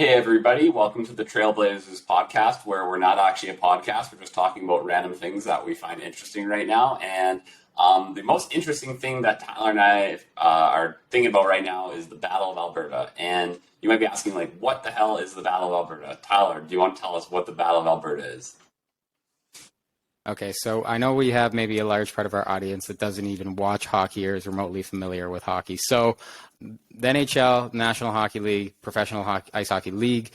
Hey everybody, welcome to the Trailblazers podcast, where we're not actually a podcast, we're just talking about random things that we find interesting right now. And the most interesting thing that Tyler and I are thinking about right now is the Battle of Alberta. And you might be asking, like, what the hell is the Battle of Alberta? Tyler, do you want to tell us what the Battle of Alberta is? Okay, so I know we have maybe a large part of our audience that doesn't even watch hockey or is remotely familiar with hockey. So the NHL, National Hockey League, Professional Ice Hockey League,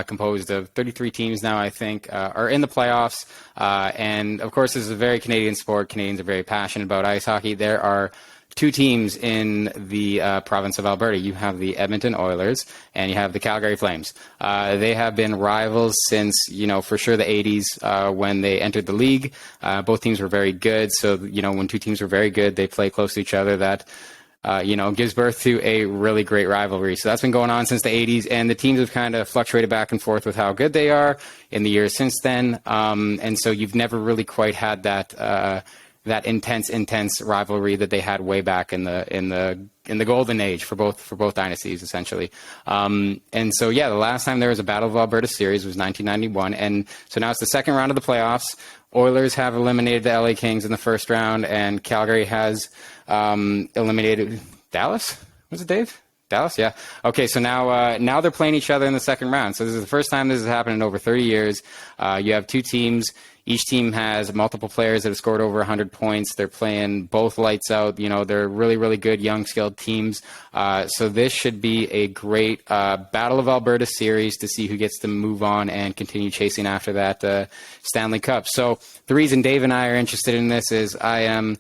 composed of 33 teams now, I think, are in the playoffs. And of course, this is a very Canadian sport. Canadians are very passionate about ice hockey. There are two teams in the province of Alberta. You have the Edmonton Oilers and you have the Calgary Flames. They have been rivals since, for sure the 80s when they entered the league. Both teams were very good. So, when two teams were very good, they play close to each other. That gives birth to a really great rivalry. So that's been going on since the 80s, and the teams have kind of fluctuated back and forth with how good they are in the years since then. And so you've never really quite had that intense rivalry that they had way back in the golden age for both dynasties, essentially. And so, the last time there was a Battle of Alberta series was 1991. And so now it's the second round of the playoffs. Oilers have eliminated the LA Kings in the first round, and Calgary has eliminated Dallas. Was it Dave? Dallas, yeah. Okay, so now they're playing each other in the second round. So this is the first time this has happened in over 30 years. You have two teams. Each team has multiple players that have scored over 100 points. They're playing both lights out. They're really, really good, young, skilled teams. So this should be a great Battle of Alberta series to see who gets to move on and continue chasing after that Stanley Cup. So the reason Dave and I are interested in this is I am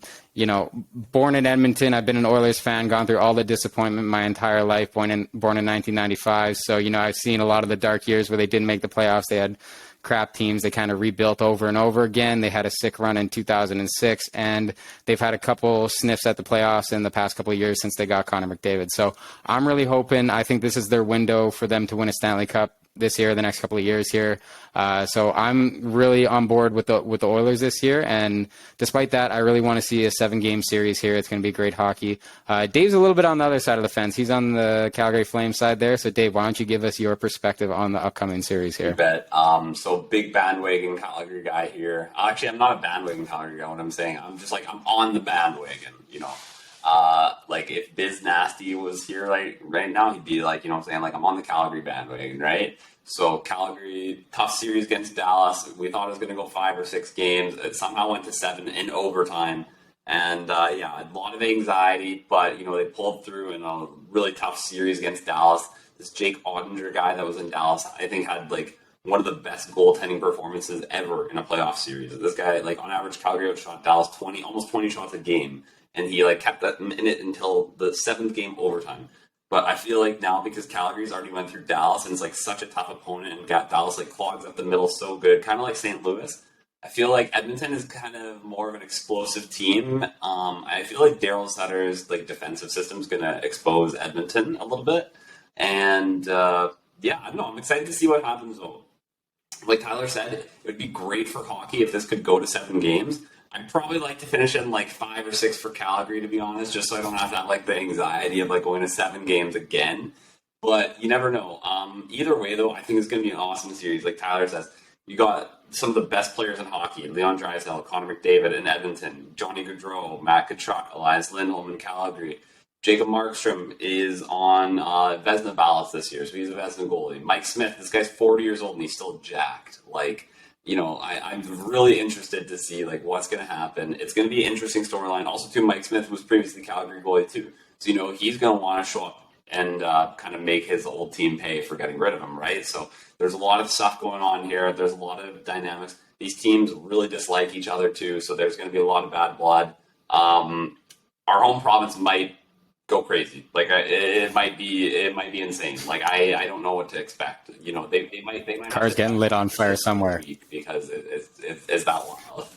born in Edmonton. I've been an Oilers fan, gone through all the disappointment my entire life, born in 1995. So, I've seen a lot of the dark years where they didn't make the playoffs. They had crap teams. They kind of rebuilt over and over again. They had a sick run in 2006, and they've had a couple sniffs at the playoffs in the past couple of years since they got Connor McDavid. So I'm really hoping, I think this is their window for them to win a Stanley Cup this year, the next couple of years here. So I'm really on board with the Oilers this year. And despite that, I really want to see a 7-game series here. It's going to be great hockey. Dave's a little bit on the other side of the fence. He's on the Calgary Flames side there. So Dave, why don't you give us your perspective on the upcoming series here? You bet. So big bandwagon Calgary guy here. Actually, I'm not a bandwagon Calgary guy. What I'm saying, I'm just like, I'm on the bandwagon, like if Biz Nasty was here like right now, he'd be like, I'm saying, like, I'm on the Calgary bandwagon, right? So Calgary, tough series against Dallas. We thought it was going to go 5 or 6 games. It somehow went to 7 in overtime. And a lot of anxiety, but they pulled through in a really tough series against Dallas. This Jake Ottinger guy that was in Dallas, I think, had like one of the best goaltending performances ever in a playoff series. This guy, like, on average, Calgary outshot Dallas almost 20 shots a game, and he like kept that in it until the 7th game overtime. But I feel like now, because Calgary's already went through Dallas and it's like such a tough opponent, and got Dallas like clogs up the middle so good, kind of like St. Louis. I feel like Edmonton is kind of more of an explosive team. I feel like Daryl Sutter's like defensive system is going to expose Edmonton a little bit, and I don't know. I'm excited to see what happens though. Like Tyler said, it would be great for hockey if this could go to 7 games. I'd probably like to finish in like 5 or 6 for Calgary, to be honest, just so I don't have to have like the anxiety of like going to 7 games again. But you never know. Either way, though, I think it's going to be an awesome series. Like Tyler says, you got some of the best players in hockey: Leon Draisaitl, Connor McDavid in Edmonton, Johnny Gaudreau, Matt Tkachuk, Elias Lindholm in Calgary. Jacob Markstrom is on Vezina ballots this year, so he's a Vezina goalie. Mike Smith, this guy's 40 years old and he's still jacked. Like, I'm really interested to see like what's going to happen. It's going to be an interesting storyline. Also, too, Mike Smith was previously Calgary goalie too, so he's going to want to show up and kind of make his old team pay for getting rid of him, right? So there's a lot of stuff going on here. There's a lot of dynamics. These teams really dislike each other too, so there's going to be a lot of bad blood. Our home province might go crazy. Like it might be insane. Like I don't know what to expect. They might Cars getting lit on fire somewhere because it's that wild.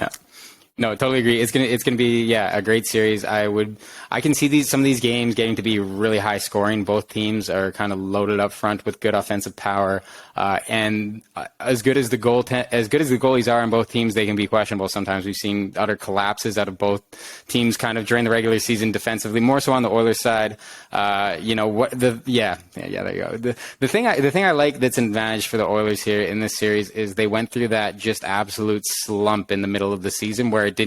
Yeah. No, totally agree. It's gonna be a great series. I can see some of these games getting to be really high scoring. Both teams are kind of loaded up front with good offensive power, and as good as the goalies are on both teams, they can be questionable sometimes. We've seen utter collapses out of both teams kind of during the regular season defensively, more so on the Oilers side. There you go. The thing I like that's an advantage for the Oilers here in this series is they went through that just absolute slump in the middle of the season where it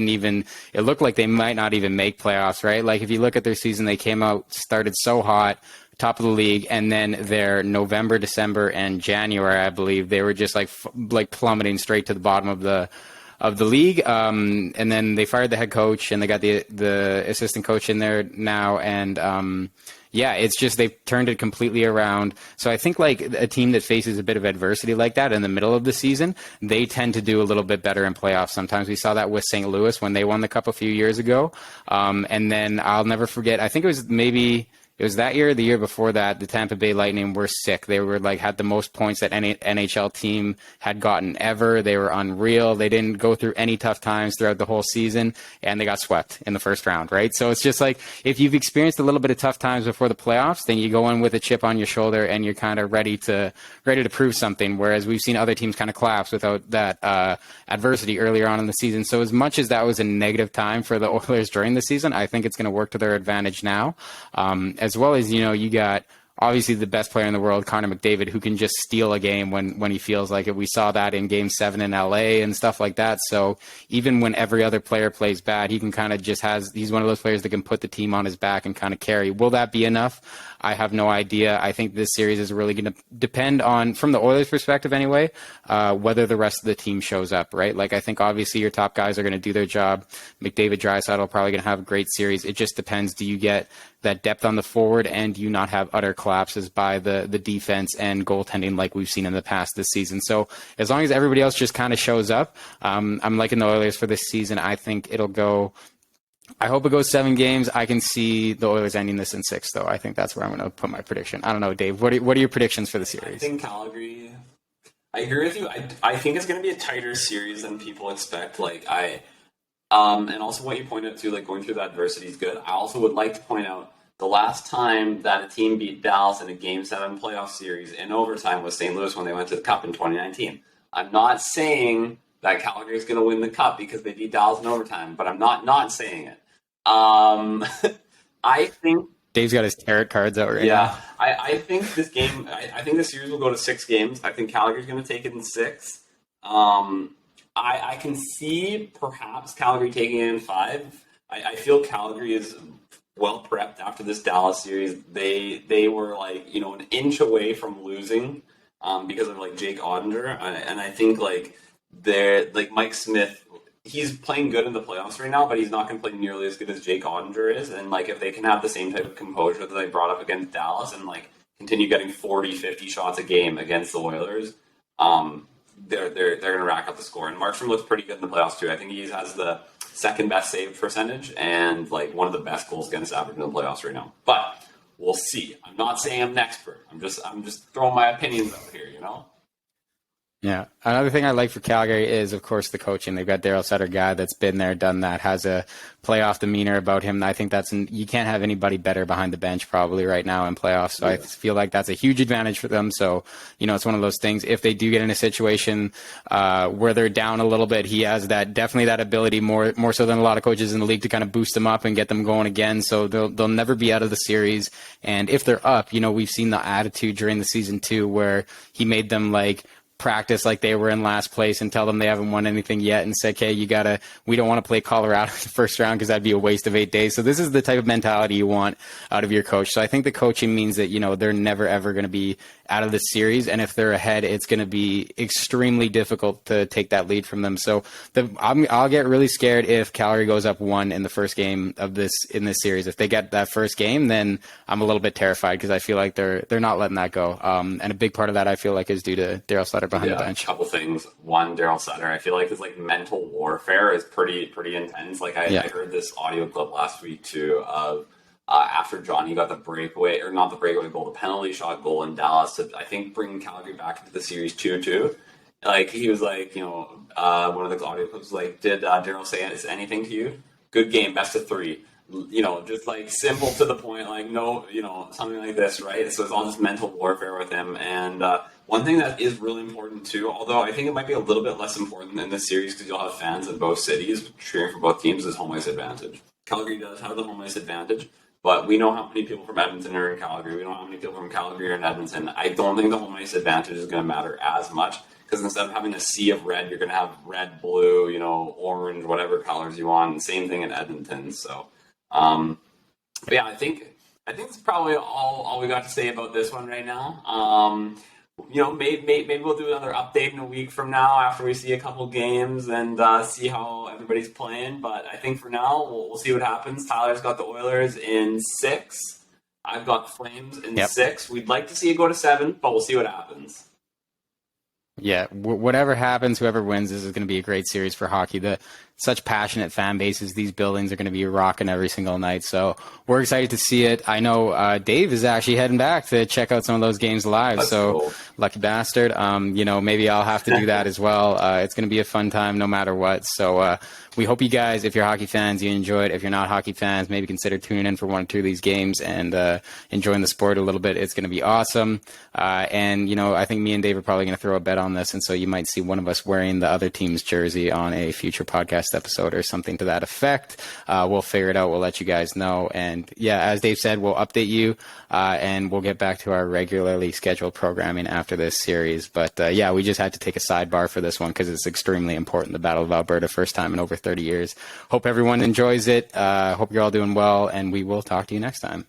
looked like they might not even make playoffs, right? Like if you look at their season, they started so hot, top of the league, and then their November, December, and January, I believe, they were just like plummeting straight to the bottom of the league. And then they fired the head coach and they got the assistant coach in there now. And, it's just they've turned it completely around. So I think like a team that faces a bit of adversity like that in the middle of the season, they tend to do a little bit better in playoffs. Sometimes we saw that with St. Louis when they won the Cup a few years ago. And then I'll never forget, I think it was that year or the year before that, the Tampa Bay Lightning were sick. They were had the most points that any NHL team had gotten ever. They were unreal. They didn't go through any tough times throughout the whole season, and they got swept in the first round, right? So it's just like if you've experienced a little bit of tough times before the playoffs, then you go in with a chip on your shoulder and you're kind of ready to prove something. Whereas we've seen other teams kind of collapse without that adversity earlier on in the season. So as much as that was a negative time for the Oilers during the season, I think it's going to work to their advantage now. As well as, you got obviously the best player in the world, Connor McDavid, who can just steal a game when he feels like it. We saw that in Game 7 in LA and stuff like that. So even when every other player plays bad, he can kind of he's one of those players that can put the team on his back and kind of carry. Will that be enough? I have no idea. I think this series is really going to depend on, from the Oilers' perspective anyway, whether the rest of the team shows up, right? Like, I think obviously your top guys are going to do their job. McDavid, Draisaitl probably going to have a great series. It just depends. Do you get that depth on the forward and do you not have utter collapses by the defense and goaltending like we've seen in the past this season? So as long as everybody else just kind of shows up, I'm liking the Oilers for this season. I think I hope it goes 7 games. I can see the Oilers ending this in 6, though. I think that's where I'm going to put my prediction. I don't know, Dave. What are your predictions for the series? I think Calgary. I agree with you. I think it's going to be a tighter series than people expect. And also what you pointed out too, like going through the adversity is good. I also would like to point out the last time that a team beat Dallas in a Game 7 playoff series in overtime was St. Louis when they went to the Cup in 2019. I'm not saying that Calgary is going to win the Cup because they beat Dallas in overtime, but I'm not saying it. I think Dave's got his tarot cards out right now. Yeah, I think this game. I think the series will go to 6 games. I think Calgary's going to take it in 6. I can see perhaps Calgary taking it in 5. I feel Calgary is well prepped after this Dallas series. They were an inch away from losing because of Jake Ottinger, and I think they're Mike Smith. He's playing good in the playoffs right now, but he's not going to play nearly as good as Jake Ottinger is. And if they can have the same type of composure that they brought up against Dallas and continue getting 40, 50 shots a game against the Oilers, they're going to rack up the score. And Markstrom looks pretty good in the playoffs too. I think he has the second best save percentage and one of the best goals against average in the playoffs right now. But we'll see. I'm not saying I'm an expert. I'm just throwing my opinions out here. Yeah. Another thing I like for Calgary is, of course, the coaching. They've got Daryl Sutter, guy that's been there, done that, has a playoff demeanor about him. I think you can't have anybody better behind the bench probably right now in playoffs. So yeah. I feel like that's a huge advantage for them. So, it's one of those things. If they do get in a situation where they're down a little bit, he has definitely that ability more so than a lot of coaches in the league to kind of boost them up and get them going again. So they'll never be out of the series. And if they're up, we've seen the attitude during the season too, where he made them practice like they were in last place and tell them they haven't won anything yet and said, hey, we don't want to play Colorado in the first round because that'd be a waste of 8 days. So this is the type of mentality you want out of your coach. So I think the coaching means that, they're never, ever going to be out of the series. And if they're ahead, it's going to be extremely difficult to take that lead from them. So I'll get really scared if Calgary goes up 1 in the first game in this series. If they get that first game, then I'm a little bit terrified because I feel like they're not letting that go. And a big part of that I feel like is due to Daryl Sutter behind the bench. A couple things. One, Daryl Sutter. I feel like his mental warfare is pretty intense. I heard this audio clip last week too of after Johnny got the breakaway, or not the breakaway goal, the penalty shot goal in Dallas to, I think, bring Calgary back into the series 2-2. Like he was like, one of the audio clips was like, did Daryl say anything to you? Good game, best of three. Just like simple to the point, like no, something like this, right? So it's all this mental warfare with him. And one thing that is really important too, although I think it might be a little bit less important in this series because you'll have fans in both cities cheering for both teams, is home ice advantage. Calgary does have the home ice advantage, but we know how many people from Edmonton are in Calgary. We know how many people from Calgary are in Edmonton. I don't think the home ice advantage is going to matter as much because instead of having a sea of red, you're going to have red, blue, orange, whatever colors you want. And same thing in Edmonton. So, but yeah, I think that's probably all we got to say about this one right now. Maybe we'll do another update in a week from now after we see a couple games and see how everybody's playing. But I think for now, we'll see what happens. Tyler's got the Oilers in 6. I've got the Flames in 6. We'd like to see it go to 7, but we'll see what happens. Yeah, whatever happens, whoever wins, this is going to be a great series for hockey. Such passionate fan bases. These buildings are going to be rocking every single night. So we're excited to see it. I know Dave is actually heading back to check out some of those games live. That's so cool. Lucky bastard. Maybe I'll have to do that as well. It's going to be a fun time no matter what. So we hope you guys, if you're hockey fans, you enjoy it. If you're not hockey fans, maybe consider tuning in for 1 or 2 of these games and enjoying the sport a little bit. It's going to be awesome. I think me and Dave are probably going to throw a bet on this. And so you might see one of us wearing the other team's jersey on a future podcast episode or something to that effect. We'll figure it out. We'll let you guys know. And yeah, as Dave said, we'll update you and we'll get back to our regularly scheduled programming after this series. But we just had to take a sidebar for this one because it's extremely important. The Battle of Alberta, first time in over 30 years. Hope everyone enjoys it. Hope you're all doing well, and we will talk to you next time.